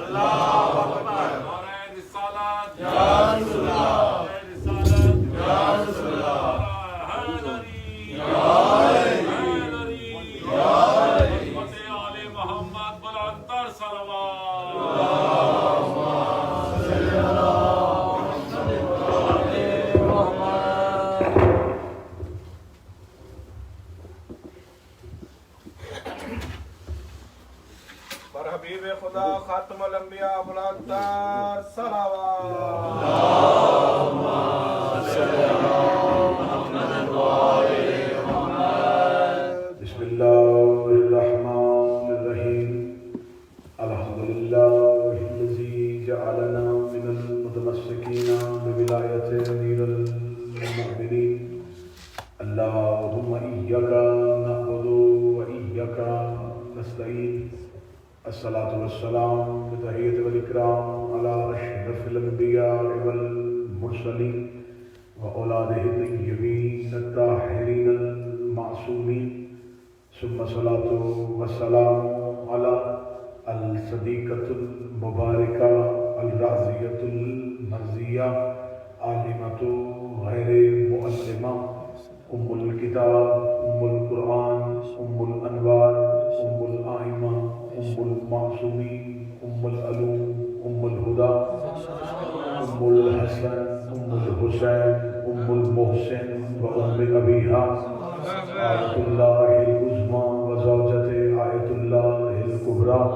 اللہ اکبر، نعرہ رسالت یا رسول اللہ، نعرہ رسالت یا رسول اللہ، حیدری یا حیدری یا حضرت آل محمد بلندتر صلوات، اللہم صلی علی حبیب خدا خاتم الانبیاء بلندتر صلوات، اللہم صلی علی محمد وآل محمد۔ بسم اللہ الرحمن الرحیم، الحمدللہ الذی جعلنا من المتمسکین بولایت امیر المؤمنین، اللہم ایاک نعبد و ایاک نستعین، الصلاة والسلام بتحیت والاکرام علی اشرف الانبیاء والمرسلین واولادہ الطیبین الطاہرین المعصومین، ثم الصلاة والسلام علی الصدیقۃ المبارکہ الرازیۃ المرضیہ عالمۃ غیر معلمہ، ام الکتاب، ام القرآن، ام الانوار، ام الائمہ، ام المعصومین، ام العلوم، ام الہدیٰ، ام الحسن، ام الحسین، ام المحسن و ام ابیہا، آیت اللہ العظمیٰ و زوجۃ آیت اللہ الکبریٰ،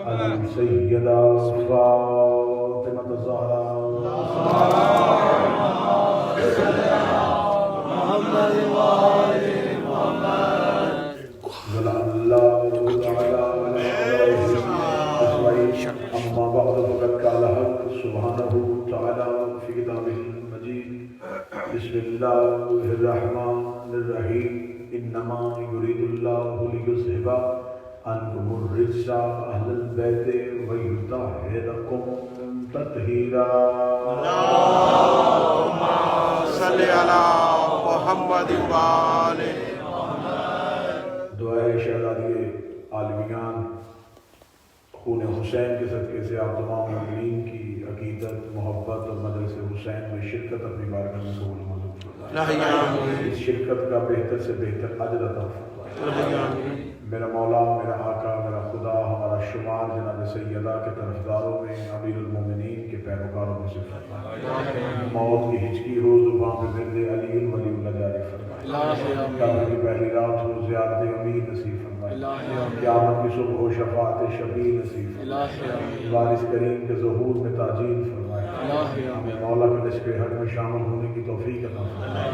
السیدہ فاطمہ الزہرا محمد وآل محمد۔ أما بعد فقد قال الحق سبحانه تعالى في كتابه المجيد، بسم الله الرحمن الرحيم، إنما يريد الله ليذهب عنكم الرجس أهل البيت ويطهركم تطهيرا، اللہم صلی علی محمد وآل محمد۔ دعائے شہزادی عالمیان خون حسین کے صدقے سے آپ تمام مومنین کی عقیدت، محبت اور مجلس حسین میں شرکت اپنی بارگاہ میں قبول منظور فرمائے، اس شرکت کا بہتر سے بہتر اجر عطا فرمائے۔ میرا مولا، میرا آقا، میرا خدا ہمارا شمار جناب سیدہ کے طرفداروں میں، امیر المومنین کے پیروکاروں میں سے فرمائے، موت کی ہچکی ہو زبان پہ ورد علی ولی اللہ جاری فرمائے، قبر کی پہلی رات ہو زیارت امیر نصیب فرمائے، قیامت کی صبح ہو شفاعت شفیع نصیب فرمائے، وارث کریم کے ظہور میں تاجیل فرمائے، ہمیں مولا کے لشکر حق میں شامل ہونے کی توفیق عطا فرمائے۔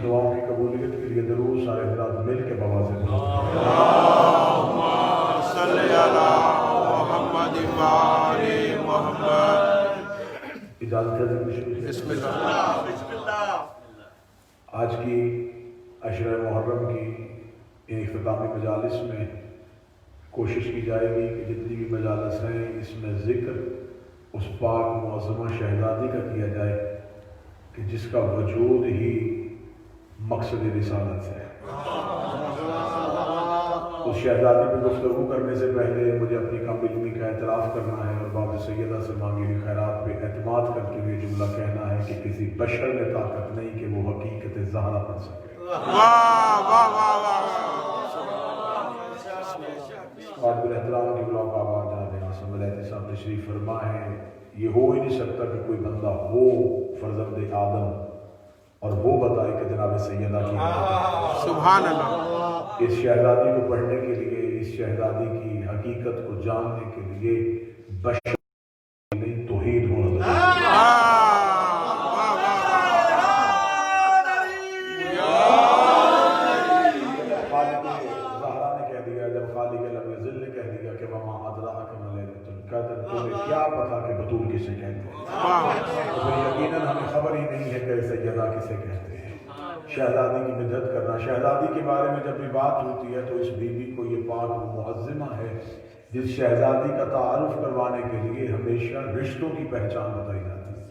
دعاؤں کی قبولیت کے لیے درود سارے حضرات مل کے بواز اللہم صلی علی محمد وآل محمد۔ اجازت ہے بسم اللہ، بسم اللہ۔ آج کی عشرہ محرم کی ان اختتامی مجالس میں کوشش کی جائے گی کہ جتنی بھی مجالس ہیں اس میں ذکر اس پاک معظمہ شہزادی کا کیا جائے کہ جس کا وجود ہی مقصد رسالت ہے۔ اس شہزادی پہ گفتگو کرنے سے پہلے مجھے اپنی کم علمی کا اعتراف کرنا ہے اور باب سیدہ سے مانگی ہوئی خیرات پہ اعتماد کرتے ہوئے جملہ کہنا ہے کہ کسی بشر میں طاقت نہیں کہ وہ حقیقت زہرا پڑھ سکے۔ واہ واہ واہ واہ۔ قابل احترام کی بلاک آباد جناب ناصر ملائتی صاحب تشریف فرما ہے۔ یہ ہو ہی نہیں سکتا کہ کوئی بندہ ہو فرزند آدم اور وہ بتائے کہ جناب سیدہ کی سبحان اللہ۔ اس شہزادی کو پڑھنے کے لیے، اس شہزادی کی حقیقت کو جاننے کے لیے بشر نہیں توحید ہونا ضروری ہے۔ خالق زہرا نے کہہ دیا، جب خالق لم یزل نے کہہ دیا کہ وما ادراک ما لیلۃ القدر، تمہیں کیا پتا کہ بطول کسے کہتے ہیں؟ تو پھر یقیناً ہمیں خبر ہی نہیں ہے کہ سیدہ کسے کہتے ہیں۔ شہزادی کی مدد کرنا، شہزادی کے بارے میں جب بھی بات ہوتی ہے تو اس بیوی کو یہ پاک معظمہ ہے جس شہزادی کا تعارف کروانے کے لیے ہمیشہ رشتوں کی پہچان بتائی جاتی ہے۔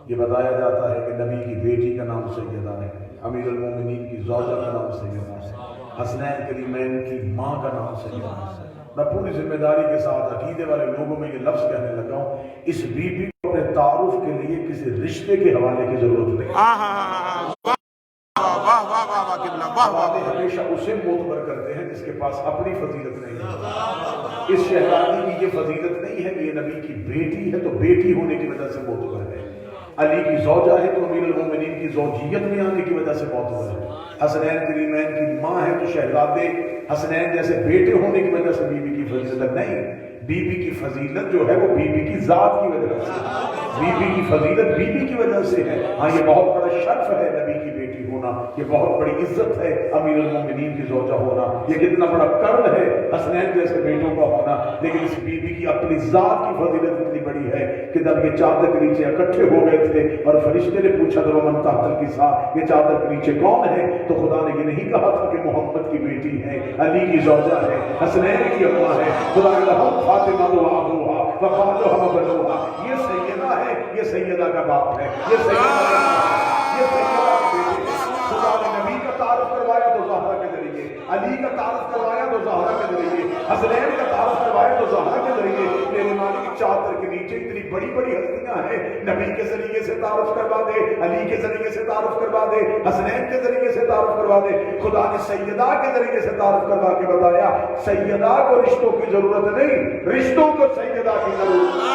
یہ بتایا جاتا ہے کہ نبی کی بیٹی کا نام سیدہ ہے، امیر المومنین کی زوجہ کا نام سیدہ ہے، حسنین کریمین کی ماں کا نام سیدہ ہے، میں پوری ذمہ داری کے ساتھ عقیدے والے لوگوں میں یہ لفظ کہنے لگا ہوں، اس بی بی کو اپنے تعارف کے لیے کسی رشتے کے حوالے کی ضرورت نہیں۔ ہمیشہ اسے معتبر کرتے ہیں جس کے پاس اپنی فضیلت نہیں ہے۔ اس شہزادی کی یہ فضیلت نہیں ہے کہ یہ نبی کی بیٹی ہے تو بیٹی ہونے کی وجہ سے معتبر ہے، علی کی زوجہ ہے تو امیر المومنین کی زوجیت میں آنے کی وجہ سے معتبر ہے، حسنین کریمین کی ماں ہے تو شہزادے حسنین جیسے بیٹے ہونے کی وجہ سے بی بی کی فضیلت نہیں۔ بی بی کی فضیلت جو ہے وہ بی بی کی ذات کی وجہ سے، بی بی کی فضیلت بی بی کی وجہ سے ہے۔ ہاں یہ بہت بڑا شرف ہے نبی کی بیٹی ہونا، یہ بہت بڑی عزت ہے امیر المومنین کی زوجہ ہونا، یہ کتنا بڑا کرم ہے حسنین جیسے بیٹوں کا ہونا، لیکن اس بی بی کی اپنی ذات کی فضیلت اتنی بڑی ہے کہ جب یہ چادر کے نیچے اکٹھے ہو گئے تھے اور فرشتے نے پوچھا تو من تحت الکساء، یہ چادر کے نیچے کون ہے؟ تو خدا نے یہ نہیں کہا تھا کہ محمد کی بیٹی ہے، علی کی زوجہ ہے، حسنین کی اماں ہے، خدا نے کہا فاطمہ دعاؤہا وقالوہا بنوہا، یہ سیدہ ہے، یہ سیدہ کا باپ ہے، یہ سیدہ کی بیٹی ہے۔ خدا نے نبی کا تعارف کروایا تو زہرا کے ذریعے، علی کا تعارف کروایا تو زہرا کے ذریعے، حسنین کا تعارف کروایا تو زہرا کے ذریعے۔ میرے مالک چادر کے نیچے اتنی بڑی بڑی ہستیاں ہیں، نبی کے ذریعے سے تعارف کروا دے، علی کے ذریعے سے تعارف کروا دے، حسنین کے ذریعے سے تعارف کروا دے۔ خدا نے سیدہ کے ذریعے سے تعارف کروا کے بتایا سیدہ کو رشتوں کی ضرورت نہیں، رشتوں کو سیدہ کی ضرورت ہے۔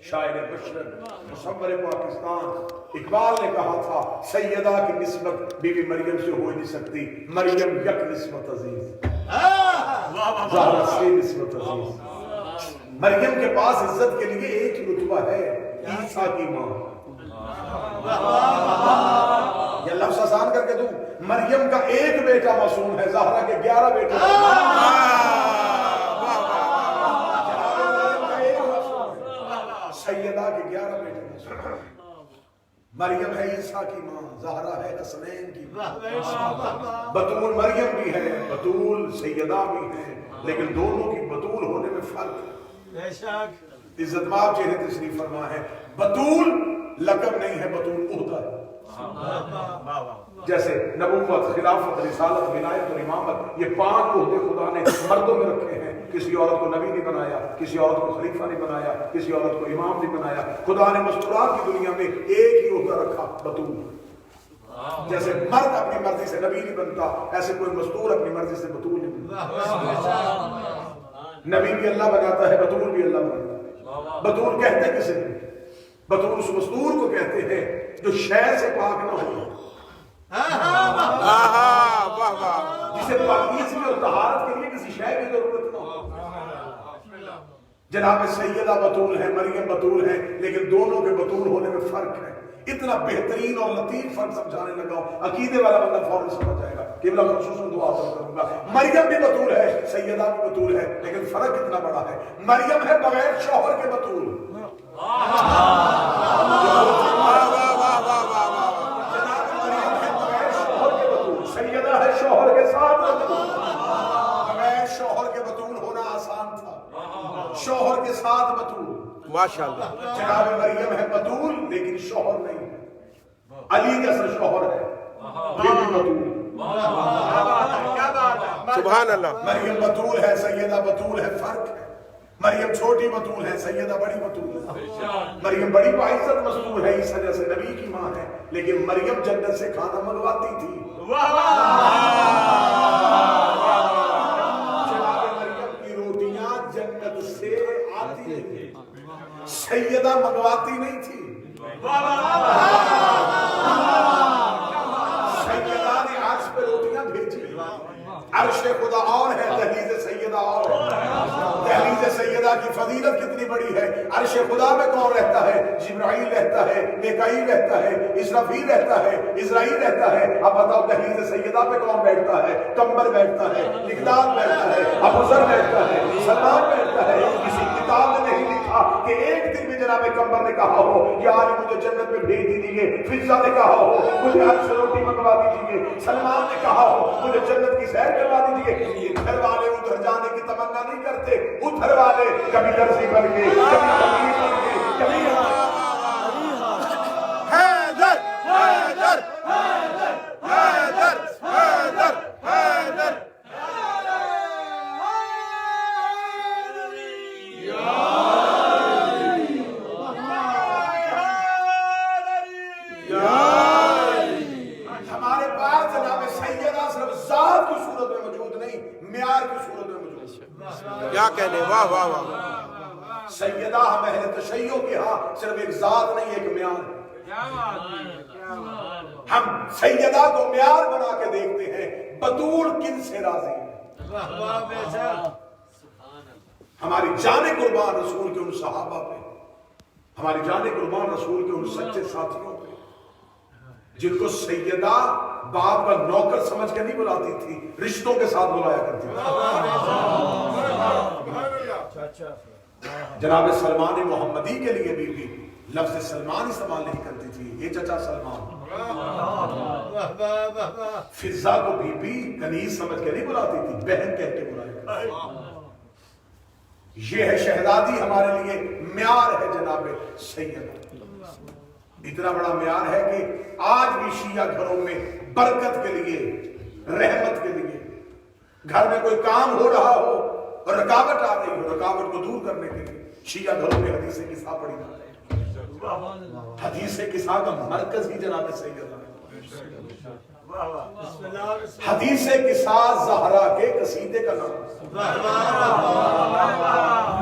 شاعر بشرت مصور پاکستان اقبال نے کہا تھا سیدہ کی نسبت بی بی مریم سے ہو نہیں سکتی، مریم یک نسبت عزیز، زہرا سے نسبت عزیز۔ مریم کے پاس عزت کے لیے ایک ہی رتبہ ہے، عیسیٰ کی ماں۔ یہ لفظ آسان کر کے دوں، مریم کا ایک بیٹا معصوم ہے، زہرا کے 11 بیٹے۔ سیدہ کے 11 بیٹے ہیں، مریم ہے عیسیٰ کی ماں، زہرا ہے حسنین کی ماں، بطول مریم بھی ہے، بطول سیدہ بھی ہے، لیکن دونوں کی بطول ہونے میں فرق ہے۔ عزت مآب چہرے تشریف فرما ہے، بطول لقب نہیں ہے، بطول عہدہ ہے۔ جیسے نبوت، خلافت، رسالت، ولایت اور امامت، یہ 5 عہدے خدا نے مردوں میں رکھے ہیں۔ کسی عورت کو نبی نہیں بنایا، کسی عورت کو خلیفہ نہیں بنایا، کسی عورت کو امام نہیں بنایا۔ خدا نے مستورات کی دنیا میں ایک ہی عہدہ رکھا، بطول۔ جیسے مرد اپنی مرضی سے نبی نہیں بنتا، ایسے کوئی مستور اپنی مرضی سے بطول نہیں بنتا۔ نبی بھی اللہ بناتا ہے، بطول بھی اللہ بناتا ہے۔ بطول کہتے کسے ہیں؟ بطول اس مستور کو کہتے ہیں جو شے سے پاک نہ ہو، جسے پاکیزگی اور طہارت کے لیے کسی شے کی ضرورت نہ ہو۔ جناب سیدہ بطول ہے، مریم بطول ہے، لیکن دونوں کے بطول ہونے میں فرق ہے۔ اتنا بہترین اور لطیف فرق سمجھانے لگا ہوں، عقیدے والا بندہ فوراً سمجھ جائے گا۔ قبلہ خصوصاً دعا کروں گا، مریم بھی بطول ہے، سیدہ بھی بطول ہے، لیکن فرق اتنا بڑا ہے، مریم ہے بغیر شوہر کے بطول، سیدہ ہے شوہر کے ساتھ بطول۔ بغیر شوہر کے بطول ہونا آسان تھا، شوہر کے ساتھ بطول ماشاءاللہ۔ جناب مریم ہے بطول لیکن شوہر نہیں ہے، علی جیسا شوہر ہے لیکن بطول۔ سبحان اللہ۔ مریم بطول ہے، سیدہ بطول ہے، فرق ہے۔ مریم چھوٹی بطول ہے، سیدہ بڑی بطول ہے۔ مریم بڑی باعزت مستور ہے، عیسیٰ جیسے نبی کی ماں ہے، لیکن مریم جنت سے کھانا منگواتی تھی۔ جناب مریم کی روٹیاں جنت سے آتی تھی، سیدہ منگواتی نہیں تھی۔ سیدہ نے عرش پہ روٹیاں بھیجی، عرش خدا اور ہے، دہلیز سیدہ اور ہے۔ دہلیز سیدہ کی فضیلت کتنی بڑی ہے، عرش خدا میں کون رہتا ہے؟ جبرائیل رہتا ہے، میکائیل رہتا ہے، اسرافیل رہتا ہے، اسرائیل رہتا ہے۔ اب بتاؤ دہلیز سیدہ پہ کون بیٹھتا ہے؟ کمبر بیٹھتا ہے، مقداد بیٹھتا ہے، ابو ذر بیٹھتا ہے، سلمان بیٹھتا ہے۔ کسی کتاب میں نہیں لکھا تھا کہ ایک دن بھی جناب قمر نے کہا ہو یا علی مجھے جنت میں بھیج دیجیے، فضا نے کہا ہو مجھے عرش سے روٹی منگوا دیجیے، سلمان نے کہا ہو مجھے جنت کی سیر کروا دیجیے، یہ گھر والے ادھر جانے کی تمنا نہیں کرتے، ادھر والے کبھی درزی بن گئے، کبھی فقیر بن گئے، کبھی حیدر حیدر حیدر حیدر حیدر حیدر ہمارے پاس جناب سیدہ صرف ذات کی صورت میں موجود نہیں، معیار کی صورت میں موجود ہے۔ کیا کہنے، واہ واہ واہ، سیدہ ہم اہل تشیع کے ہاں صرف ایک ذات نہیں، ایک معیار ہے۔ ہم سیدہ کو معیار بنا کے دیکھتے ہیں، بطول کن سے راضی ہے؟ ہماری جان قربان رسول کے ان صحابہ پہ، ہماری جان قربان رسول کے ان سچے ساتھیوں پہ جن کو سیدہ باپ کا نوکر سمجھ کے نہیں بلاتی تھی، رشتوں کے ساتھ بلایا کرتی تھی۔ جناب سلمان محمدی کے لیے بھی لفظ سلمان استعمال نہیں کرتی تھی، یہ چچا سلمان۔ فضا کو بی کنیز سمجھ کے نہیں بلاتی تھی، بہن کہہ کے بلایا کرتی تھی۔ یہ ہے شہزادی ہمارے لیے معیار ہے جناب سیدہ۔ اتنا بڑا معیار ہے کہ آج بھی شیعہ گھروں میں برکت کے لیے، رحمت کے لیے، گھر میں کوئی کام ہو رہا ہو اور رکاوٹ آ رہی ہو، رکاوٹ کو دور کرنے کے لیے شیعہ گھروں میں حدیث قصہ پڑھی جاتی ہے۔ حدیث قصہ کا مرکز ہی جناب سیدہ ہے۔ حدیث قصہ زہرا کے قصیدے کا نام،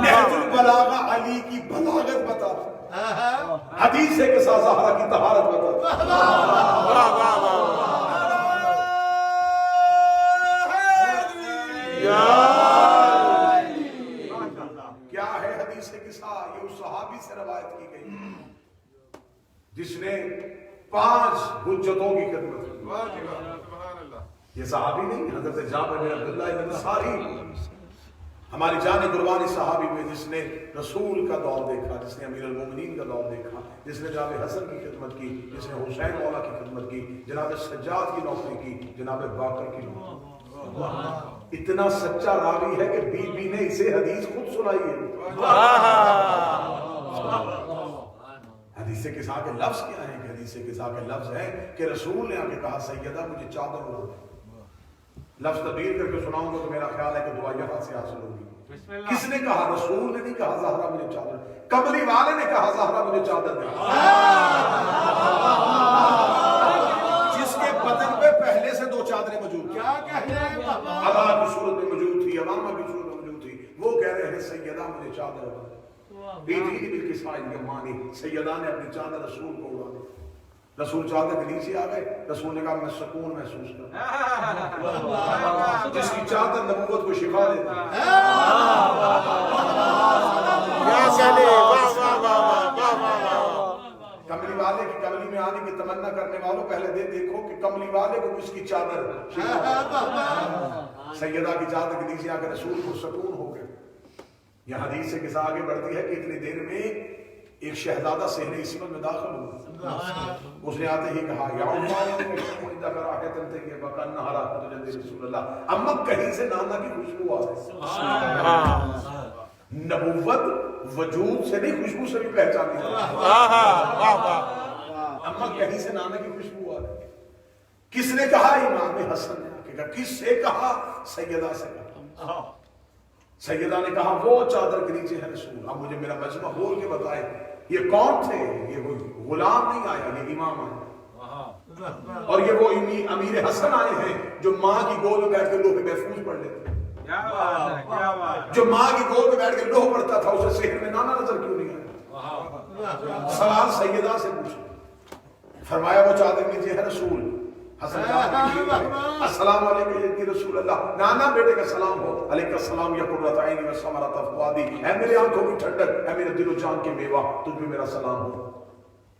نہج البلاغہ علی کی بلاغت بتاتا، حدیث قصہ زہرا کی طہارت بتاتا۔ کیا ہے حدیث قصہ؟ یہ اس صحابی سے روایت کی گئی جس نے 5 حجتوں کی خدمت کی۔ یہ صحابی نہیں، حضرت جابر بن عبداللہ بن انصاری، ہماری جان قربانی صحابی میں جس نے رسول کا دور دیکھا، جس نے امیر المومنین کا دور دیکھا، جس نے جناب حسن کی خدمت کی، جس نے حسین مولا کی خدمت کی، جناب سجاد کی نوکری کی، جناب باقر کی نوکری۔ اتنا سچا راوی ہے کہ بی بی نے اسے حدیث خود سنائی ہے۔ حدیث قصہ کے لفظ کیا ہیں؟ کہ حدیث قصہ کے لفظ ہے کہ رسول نے آ کے کہا سیدہ مجھے چادر اوڑھ دے۔ لفظ تبدیل کر کے سناؤں گا تو میرا خیال ہے کہ دعا یہاں سے حاصل ہوگی۔ کس نے کہا؟ رسول نے نہیں کہا زہرا مجھے چادر، کملی والے نے کہا زہرا مجھے چادر دے، جس کے بدن پہ پہلے سے 2 چادریں موجود تھیں، عبا کی صورت میں موجود تھی، امامہ کی صورت میں موجود تھی، وہ کہہ رہے ہیں سیدہ مجھے چادر اوڑھ دے۔ بیٹی بالکساء الجمانی، سیدہ نے اپنی چادر رسول کو اڑا دی۔ رسول چادر کے نیچے آ گئے، رسول نے کہا میں سکون محسوس کرتا، جس کی چادر نبوت کو شفا دیتی ہے۔ کملی والے کی کملی میں آنے کی تمنا کرنے والوں پہلے دیکھو کہ کملی والے کو اس کی چادر سیدہ کی چادر کے نیچے آ کے رسول کو سکون ہو گئے۔ یہ حدیث سے قصہ آگے بڑھتی ہے کہ اتنی دیر میں ایک شہزادہ صحن عصمت میں داخل ہوا، اس نے آتے ہی کہا یا رسول اللہ، امک کہیں سے نانا کی خوشبو آ رہی، نبوت وجود سے نہیں خوشبو سے بھی پہچانی جاتی، امک کہیں سے نانا کی خوشبو آ رہی۔ کس نے کہا؟ امام حسن نے کہا۔ کس سے کہا؟ سیدہ سے کہا۔ سیدہ نے کہا وہ چادر کے نیچے ہے رسول، اب مجھے میرا مجمع بول کے بتائے یہ کون تھے؟ یہ غلام نہیں آیا، یہ امام آیا، اور یہ وہ امیر حسن آئے ہیں جو ماں کی گود میں بیٹھ کے لوح محفوظ پڑھ لیتے ہیں، جو ماں کی گود میں بیٹھ کے لوح پڑھتا تھا، اسے صحن میں نانا نظر کیوں نہیں آیا؟ سوال سیدہ سے پوچھا، فرمایا وہ چادر کے نیچے ہے رسول۔ حسن السلام علیکم یا رسول اللہ، نانا بیٹے کا سلام ہو، علیکم السلام یا قرۃ عینی و ثمرۃ فؤادی، اے میرے آنکھوں کی ٹھنڈک، اے میرے دل و جان کے میوہ، تجھ پہ میرا سلام ہو۔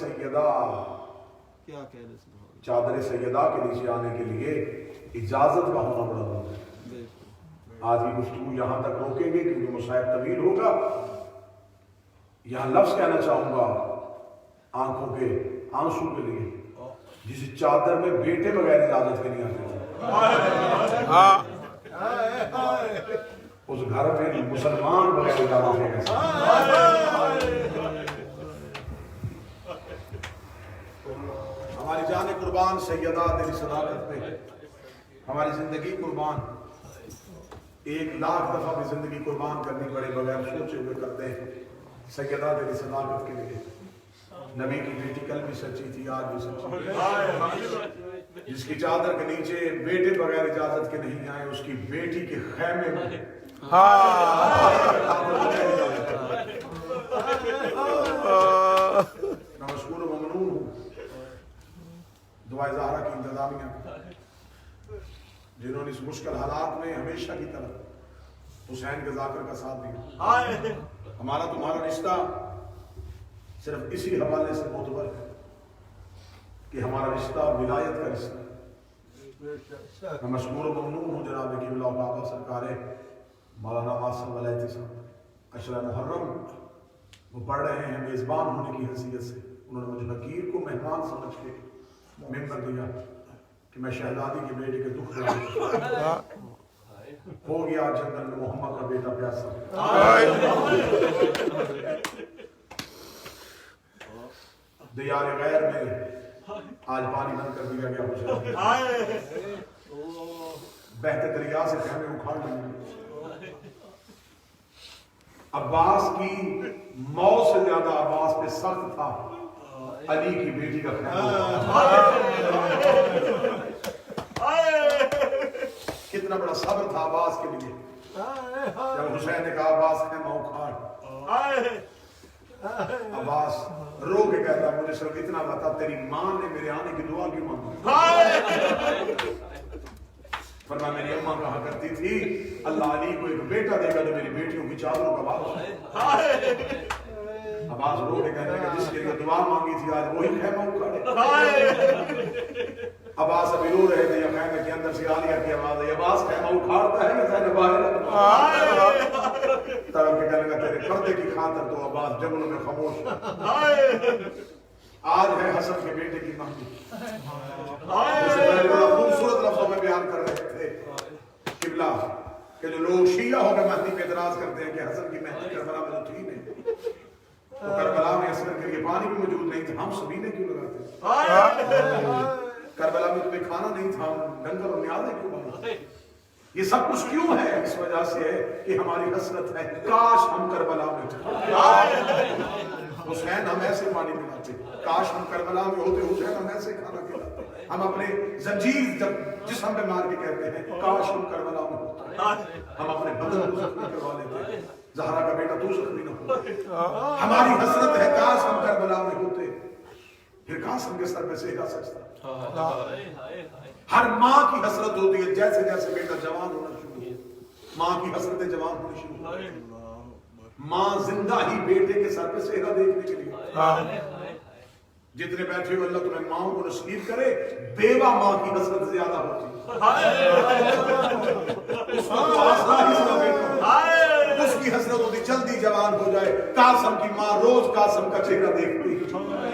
سیدہ چادر سیدہ کے نیچے آنے کے لیے اجازت کا ہونا بڑا ضروری ہے۔ آج کی گفتگو یہاں تک روکیں گے کیونکہ مصائب طویل ہوگا۔ یہاں لفظ کہنا چاہوں گا آنکھوں کے آنسو کے لیے، جس چادر میں بیٹے بغیر اجازت کے نہیں آتے تھے، اس گھر میں مسلمان بغیر اجازت کے نہیں۔ ہماری جان قربان سیدہ تیری صداقت پہ، ہماری زندگی قربان، 1,00,000 دفعہ بھی زندگی قربان کرنی پڑے بغیر سوچے ہوئے کرتے ہیں سیدہ تیری صداقت کے لیے۔ نبی کی بیٹی کل بھی سچی تھی، آج بھی سچی ہے، جس کی چادر کے نیچے بیٹے بغیر اجازت کے نہیں آئے، اس کی بیٹی کے خیمے میں میں مشکور و ممنون ہوں دعائے زہرا کی انتظامیہ، جنہوں نے اس مشکل حالات میں ہمیشہ کی طرح حسین کے ذاکر کا ساتھ دیا۔ ہمارا تمہارا رشتہ صرف اسی حوالے سے معتبر ہے کہ ہمارا رشتہ ولایت کا رشتہ ہے۔ میں مشکور و ممنون ہوں جناب قبلہ بابا سرکار مولانا واصل ولایتی صاحب، عشرہ محرم وہ پڑھ رہے ہیں میزبان ہونے کی حیثیت سے، انہوں نے مجھے حقیر کو مہمان سمجھ کے ممبر دیا کہ میں شہزادی کے بیٹے کے دکھ رہا ہو گیا جنگل میں محمد کا بیٹا پیاسا، دیار غیر میں آج پانی بند کر دیا گیا، بہتے دریا سے خیمے اکھاڑ لیے۔ عباس کی موت سے زیادہ عباس پہ سخت تھا علی کی بیٹی کا خیمہ۔ کتنا بڑا صبر تھا عباس کے لیے، جب حسین نے کہا عباس خیمہ اکھاڑ، عباس رو کے کہتا مجھے صرف اتنا بتا تیری ماں نے میرے آنے کی دعا کیوں مانگی؟ فرمایا میری اماں کہا کرتی تھی اللہ علی کو ایک بیٹا دے گا تو میری بیٹیوں کی چادروں کا واپس۔ عباس رو کے کہنے لگا جس کے لیے دعا مانگی تھی آج وہی خیمہ اکھاڑے۔ عباس ابھی رو رہے تھے، یا خیمے کے اندر سے عالیہ کی آواز ہے عباس خیمہ اکھاڑتا ہے یا زینب باہر؟ طرف کے کہنے لگا تیرے پردے کی خاطر تو عباس جنگلوں میں خاموش۔ آج ہے حسن کے بیٹے کی مہندی، جسے پہلے بڑا خوبصورت لفظوں میں بیان کر رہے تھے قبلہ کہ جو لوگ شیعہ ہو کے مہندی پہ اعتراض کرتے ہیں کہ حسن کی مہندی کربلا میں تو تھی نہیں، تو کربلا میں اصغر کے لیے پانی بھی موجود نہیں تھا، ہم سبینے کیوں لگاتے؟ کربلا میں تمہیں کھانا نہیں تھا، ڈنگر اور نیازیں کیوں بناتے؟ یہ سب کچھ کیوں ہے؟ اس وجہ سے ہے کہ ہماری حسرت ہے کاش ہم کربلا میں ہوتے، حسین ہم ایسے پانی پلاتے، کاش ہم کربلا میں ہوتے، حسین ہم ایسے کھانا کھلاتے، ہم اپنے زنجیر جب جسم پہ مار کے کہتے ہیں کاش ہم کربلا میں ہوتے، ہم اپنے بدن کو زخمی کروا لیتے، زہرا کا بیٹا تو زخمی نہ ہوتا۔ ہماری حسرت ہے کاش ہم کربلا میں ہوتے، پھر قاسم کے سر پہ سہرا سجتا۔ ہر ماں کی حسرت ہوتی ہے جیسے جیسے بیٹا جوان ہونا شروع ہو، ماں کی حسرتیں جوان ہونے شروع ہو، ماں زندہ ہی بیٹے کے سر پہ سہرا دیکھنے کے لیے۔ جتنے بیٹھے ہو اللہ تمہیں ماں کو نصیب کرے، بیوہ ماں کی حسرت زیادہ ہوتی، اس کو تو آسنا ہی سنا بیٹا، اس کی حسرت ہوتی جلدی جوان ہو جائے۔ قاسم کی ماں روز قاسم کا چہرہ دیکھتی،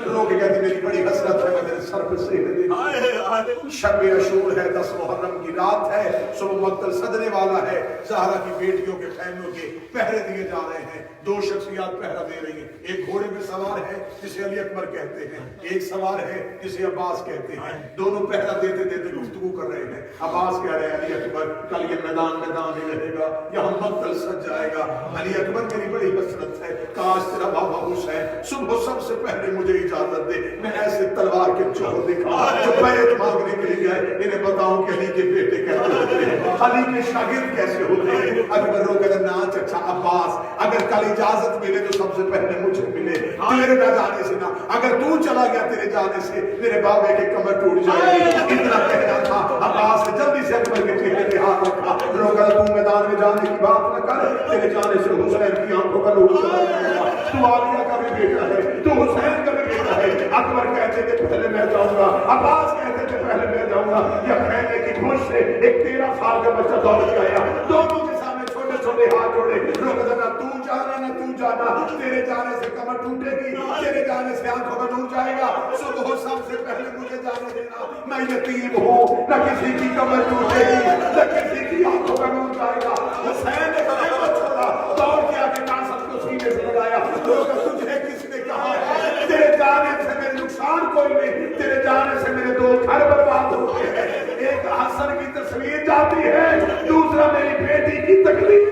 رو کے کہتی میری بڑی حسرت ہے میں تیرے سر پہ سہرے دیکھتی۔ شب عاشور ہے، 10 محرم کی رات ہے، صبح مقتل صدرے والا ہے، زہرا کی بیٹیوں کے خیموں کے پہرے دیے جا رہے ہیں، 2 شخصیات پہرا دے رہی ہیں، ایک گھوڑے پہ سوار ہے جسے علی اکبر کہتے ہیں، ایک سوار ہے جسے عباس کہتے ہیں، دونوں پہرا دیتے دیتے گفتگو کر رہے ہیں۔ عباس کہہ رہے ہیں علی اکبر کل یہ میدان میدان ہی رہے گا، یہاں مقتل سج جائے گا، علی اکبر میری بڑی حسرت ہے کاش تیرا بابا حسین صبح سب سے پہلے مجھے اجازت دے میں ایسے تلوار کے چوہر دکھاؤں جو بیعت مانگنے کے لیے گئے، انہیں بتاؤں کہ علی کے بیٹے کیسے ہوتے ہیں، علی کے شاگرد کیسے ہوتے ہیں۔ اکبر رو کہتے نا چچا عباس اگر کل اجازت ملے تو سب سے پہلے مجھے ملے، تیرے نہ جانے سے نہ، اگر تو چلا گیا تیرے جانے سے میرے بابے کی کمر ٹوٹ جائے گی۔ اتنا کہنا تھا، عباس نے جلدی سے اکبر کے چہرے پہ ہاتھ رکھا، رو کہتا تو میدان میں جانے کی بات نہ کر، تیرے جانے سے حسین کی آنکھوں کا نور چلا جائے گا، تو عالیہ کا بھی بیٹا ہے، تو حسین کا بھی بیٹا ہے، اکبر کہتے تھے پہلے میں جاؤں گا، عباس کہتے تھے پہلے میں جاؤں گا، یا کہنے کی خوش سے ایک 13 سال کا بچہ دوڑ کے آیا، دونوں کے سامنے چھوٹے چھوٹے ہاتھ جوڑے، لوگ کہتے نہ تو جانا نہ تو جانا، تیرے جانے سے کمر ٹوٹے گی، تیرے جانے سے آنکھوں کا نور جائے گا، صبح سب سے پہلے مجھے جانے دینا، میں یتیم ہوں، نہ کسی کی کمر ٹوٹے گی نہ کسی کی آنکھوں کا نور جائے گا۔ حسین نے کہا چھوڑا، دوڑ کے آ کے قاسم کو سینے سے لگایا، تجھے کس نے کہا ہے تیرے جانے سے میرے نقصان کوئی نہیں، تیرے جانے سے میرے 2 گھر برباد ہوتے ہیں، ایک حسن کی تصویر جاتی ہے، دوسرا میری بیٹی کی تکلیف۔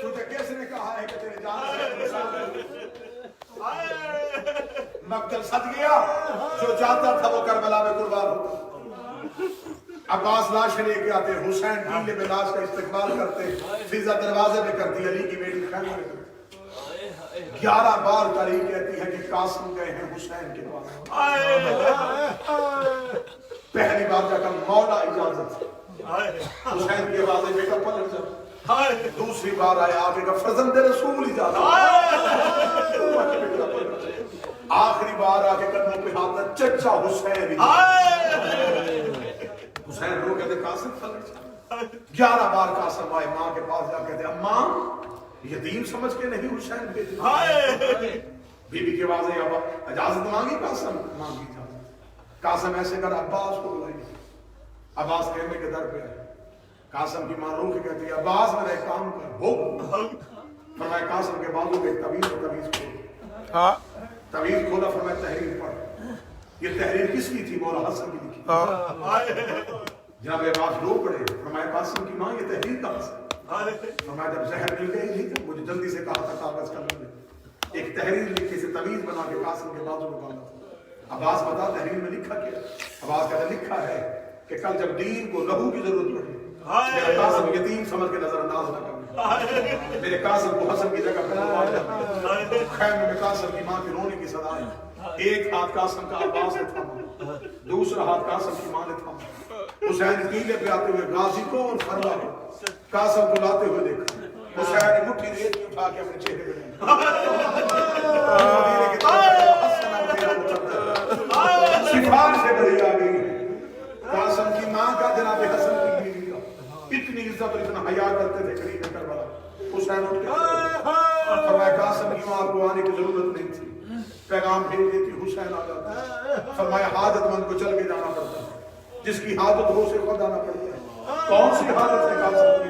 تجھے کس نے کہا ہے کہ تیرے جانے سے میرے نقصان؟ مقتل سد گیا، جو جاتا تھا وہ کربلا میں قربان ہوتا۔ عباس لاشیں لے کے آتے، حسین ڈیلے میں لاش کا استقبال کرتے، فضا دروازے میں کرتی، علی کی بیٹی خیمے میں کرتی۔ 11 بار تاریخ کہتی ہے کہ قاسم گئے ہیں حسین کے پاس۔ پہلی بار جا کر مولا اجازت، حسین کی آوازیں بیٹا پلٹ جا، دوسری بار آیا آگے کا فرزند رسول اجازت، آخری بار آگے قدموں پہ ہاتھ چچا حسین، حسین رو کہتے قاسم پلٹ جا۔ 11 بار قاسم آئے ماں کے پاس جا کہتے اماں یتیم سمجھ کے نہیں حسین بھیجا، بی بی کی آوازیں اجازت مانگی، قاسم مانگی اجازت، قاسم ایسے کر عباس کو بلائی، عباس خیمے کے در پہ آئے، قاسم کی ماں رو کے کہتی ہے عباس میرا ایک کام کر، ہو فرمایا قاسم کے بازو پہ ایک تعویذ کھولا، تعویذ کھولا، فرمایا تحریر پڑھ۔ یہ تحریر کس کی تھی؟ مولا حسن کی لکھی۔ جناب عباس رو پڑے، فرمایا قاسم کی ماں یہ تحریر کہاں سے؟ فرمایا جب زہر مل گئی نہیں تو مجھے جلدی سے کہا تھا کاغذ قلم میں ایک تحریر لکھی سے تعویذ بنا کے قاسم کے بازو میں باندھا تھا۔ عباس بتا تحریر میں لکھا کیا؟ عباس کہتا لکھا ہے کہ کل جب دین کو لہو کی ضرورت پڑے میرا قاسم یتیم سمجھ کے نظر انداز نہ کرنا، میرے قاسم کو حسن کی جگہ پہ لگوا دیا۔ خیمے میں قاسم کی ماں کی رونے کی صدا ہے، ایک ہاتھ قاسم کا عباس نے تھاما، دوسرا ہاتھ قاسم کی ماں نے تھاما۔ حسین قلعے پہ آتے ہوئے غازی کو اور فروا کو قاسم کو لاتے ہوئے دیکھا، حسین نے مٹھی ریت اٹھا کے اپنے چہرے پہ سفار سے بڑی آ گئی قاسم کی ماں کا جناب حسن کی بیوی کا، اتنی عزت اور اتنا حیا کرتے تھے قریب کربلا۔ حسین اٹھ کے فرمایا قاسم کی ماں کو آنے کی ضرورت نہیں تھی، پیغام بھیج دیتی، حسین آ جاتا۔ فرمایا حاجت مند کو چل کے جانا پڑتا ہے، جس کی حاجت ہو اسے خود آنا پڑتا ہے۔ کون سی حاجت ہے قاسم کی؟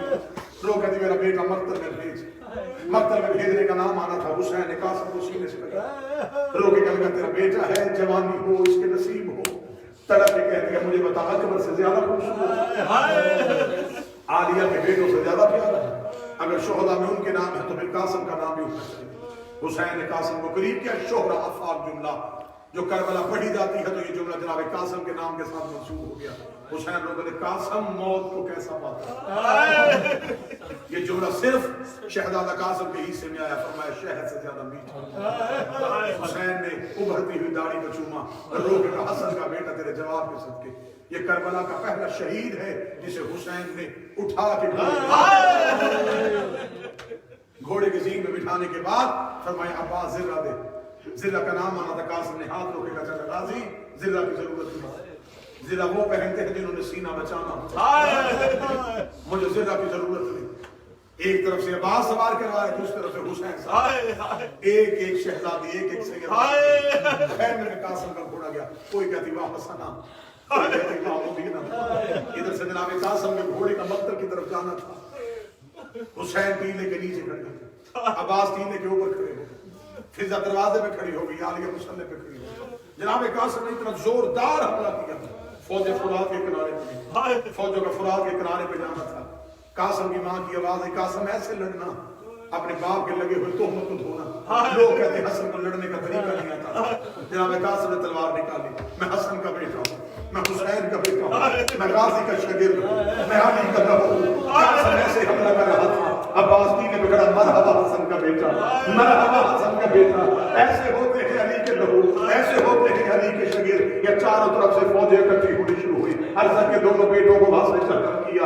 لوگ کہتے میرا بیٹا مقتل میں بھیج، مقتل میں بھیجنے کا نام آنا تھا، حسین نے قاسم کو سینے سے لگا، رو کے کہا تیرا بیٹا ہے، جوانی ہو اس کے نصیب ہو، تڑپ کے کہتی ہے مجھے بتا اکبر سے زیادہ خوبصورت ہے، عالیہ کے بیٹوں سے زیادہ پیارا ہے، اگر شہداء میں ان کے نام ہے تو پھر قاسم کا نام بھی ہونا چاہیے۔ حسین نے قاسم کو قریب کیا، شہرہ افاق جملہ جو کربلا پڑھی جاتی ہے تو یہ جملہ جناب قاسم کے نام کے ساتھ منسوب ہو گیا۔ حسین لوگوں نے قاسم موت کو کیسا پاتا، یہ جملہ صرف شہزادہ قاسم کے حصے میں آیا، فرمایا شہد سے زیادہ میٹھا۔ حسین نے ابھرتی ہوئی داڑھی کو چوما، رو کے کہا حسن کا بیٹا تیرے جواب کے صدقے، یہ کربلا کا پہلا شہید ہے جسے حسین نے اٹھا کے گھوڑے کی زین میں بٹھانے کے بعد فرمایا عباس زرہ دے، زرہ کا نام آنا تھا، قاسم نے ہاتھ روکے کا چلا غازی زرہ کی ضرورت نہیں، زرہ وہ پہنتے ہیں جنہوں نے سینہ بچانا، مجھے زرہ کی ضرورت نہیں۔ ایک طرف سے عباس سوار کروا ہے، دوسری طرف سے حسین سوار، ایک ایک شہزادی، ایک ایک سید، خیر میں قاسم کا گھوڑا گیا، کوئی کہتی واہ حسنا، کوئی کہتی واہ مدینہ، ادھر سے جناب قاسم کے گھوڑے کا مقتل کی طرف جانا تھا، حسین ٹیلے کے نیچے کھڑے ہوئے، عباس ٹیلے کے اوپر کھڑے ہوئے، فضا دروازے پہ کھڑی ہو گئی، عالیہ مسلح پہ کھڑی ہو گئی، جناب قاسم نے اتنا زوردار حملہ کیا، فوج فرات کے کنارے پہ، فوجوں کا فرات کے کنارے پہ جانا تھا۔ قاسم کی ماں کی آواز ہے، قاسم ایسے لڑنا، اپنے باپ کے لگے ہوئے تہمت کو دھونا، لوگ کہتے ہیں حسن کو لڑنے کا طریقہ نہیں آتا، جناب قاسم نے تلوار نکالی، میں حسن کا بیٹا ہوں، میں حسین کا بیٹا ہوں، میں غازی کا شاگرد ہوں، میں علی کا لہو ہوں۔ قاسم ایسے حملہ کر رہا تھا، عباس نے بکڑا مرحبا حسن کا بیٹا، مرحبا حسن کا بیٹا، ایسے ہوتے ہیں علی کے لہو، ایسے ہوتے ہیں علی کے شاگرد۔ یا چاروں طرف سے فوجیں اکٹھی ہونی شروع ہوئی، عرضہ کے دونوں بیٹوں کو وہاں سے چکر کیا،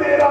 13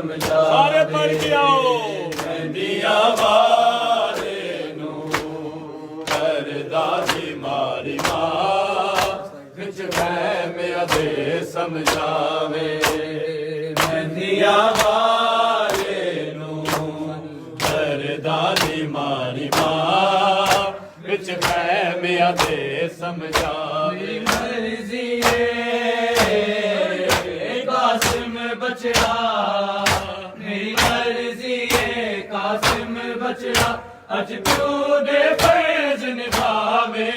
ਸਮਝਾ ਸਾਰੇ ਪੜ੍ਹ ਕੇ ਆਓ। ਮਹਿੰਦੀਆਂ ਵਾਲੇ ਨੂੰ ਕਰਦਾ ਜੀ ਮਾਰੀ ਮਾਂ ਵਿੱਚ ਵਹਿਮ ਅਦੇ ਸਮਝਾਵੇ ਮਹਿੰਦੀਆਂ ਵਾਲੇ ਨੂੰ ਕਰਦਾ ਜੀ ਮਾਰੀ ਮਾਂ ਵਿੱਚ ਵਹਿਮ ਅਦੇ ਸਮਝਾਵੇ ਮਰਜ਼ੀ ਕਾਸਿਮ ਬਚੜਾ ਮੇਰੀ ਮਰਜ਼ੀ ਏ ਕਾਸਿਮ ਬਚੜਾ ਅੱਜ ਪਿਓ ਦੇ ਫਰਜ਼ ਨਿਭਾਵੇ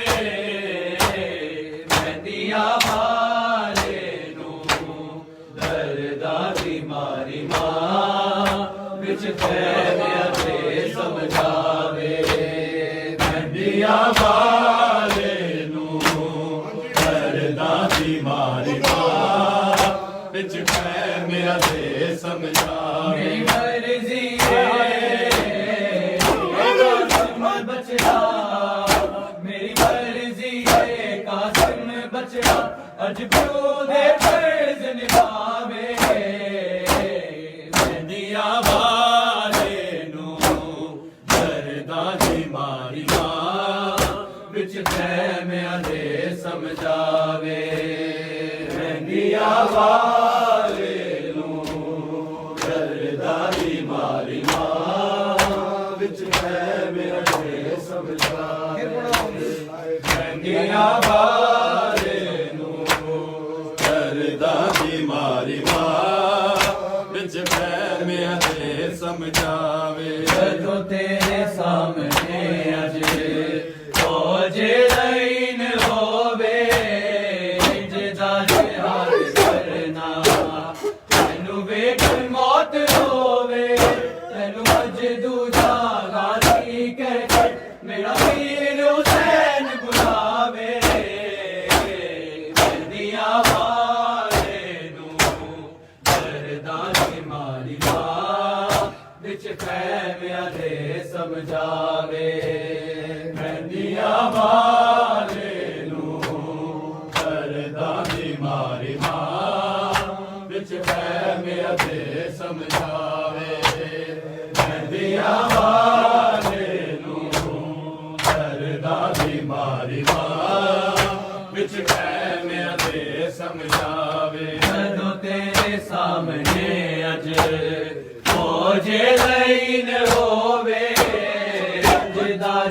ਮਹਿੰਦੀਆਂ ਵਾਲੇ ਨੂੰ ਦਰਦਾਂ ਦੀ ਮਾਰੀ ਮਾਂ ਵਿੱਚ ਫੈਲਿਆ ਤੇ ਸਮਝਾਵੇ ਮਹਿੰਦੀਆਂ ਵਾਲੇ ਨੂੰ ਦਰਦਾਂ ਦੀ ਮਾਰੀ ਮਾਂ ਵਿੱਚ ਫੈਲਿਆ ਤੇ ਸਮਝਾਵੇ ਮੇਰੀ ਮਰਜ਼ੀ ਏ ਕਾਸਿਮ ਬਚੜਾ ਮੇਰੀ ਮਰਜ਼ੀ ਏ ਕਾਸਿਮ ਬਚੜਾ ਅੱਜ ਪਿਓ ਦੇ ਫਰਜ਼ ਨਿਭਾਵੇ ਮਹਿੰਦੀਆਂ ਵਾਲੇ ਨੂੰ ਦਰਦਾਂ ਦੀ ਮਾਰੀ ਮਾਂ ਵਿੱਚ ਵਹਿਮ ਅਦੇ ਸਮਝਾਵੇ ਮਹਿੰਦੀਆਂ ਵਾਲੇ ਨੂੰ ਦਰਦਾਂ ਦੀ ਮਾਰੀ ਮਾਂ ਵਿੱਚ ਵਹਿਮ ਅਦੇ ਸਮਝਾਵੇ ਮਹਿੰਦੀਆਂ ਵਾਲੇ ਨੂੰ ਦਰਦਾਂ ਦੀ ਮਾਰੀ ਮਾਂ ਵਿੱਚ ਵਹਿਮ ਅਦੇ ਸਮਝਾਵੇ ਜਦੋਂ ਤੇਰੇ ਸਾਹਮਣੇ ਅਜ ਜੇ ਲੈਨ ਹੋਵੇ ਜਿਹਦਾ ਜਿਹਾਦ ਕਰਨਾ ਤੈਨੂੰ ਵੇਖ ਮੌਤ ਹੋਵੇ ਤੈਨੂੰ ਅੱਜ ਦੂਜਾ ਗਾਲੀ ਕਹਿ ਕੇ ਮੇਰਾ ਵੀਰ ਹੁਸੈਨ ਬੁਲਾਵੇ ਮਹਿੰਦੀਆਂ ਵਾਲੇ ਨੂੰ ਦਰਦਾਂ ਦੀ ਮਾਰੀ ਮਾਂ ਵਿੱਚ ਫਹਿਮ ਅਦੇ ਸਮਝਾਵੇ ਮਹਿੰਦੀਆਂ ਵਾਲੇ ਨੂੰ ਦਰਦਾਂ ਦੀ ਮਾਰੀ ਮਾਂ ਵਿੱਚ ਵਹਿਮ ਅਦੇ ਸਮਝਾਵੇ ਮਹਿੰਦੀਆਂ ਵਾਲੇ ਨੂੰ ਦਰਦਾਂ ਦੀ ਮਾਰੀ ਮਾਂ ਵਿੱਚ ਵਹਿਮ ਅਦੇ ਸਮਝਾਵੇ ਜਦੋਂ ਤੇਰੇ ਸਾਹਮਣੇ ਅਜ ਹੋ ਜੇ ਲੈਨ ਹੋਵੇ ਜਿਹਦਾ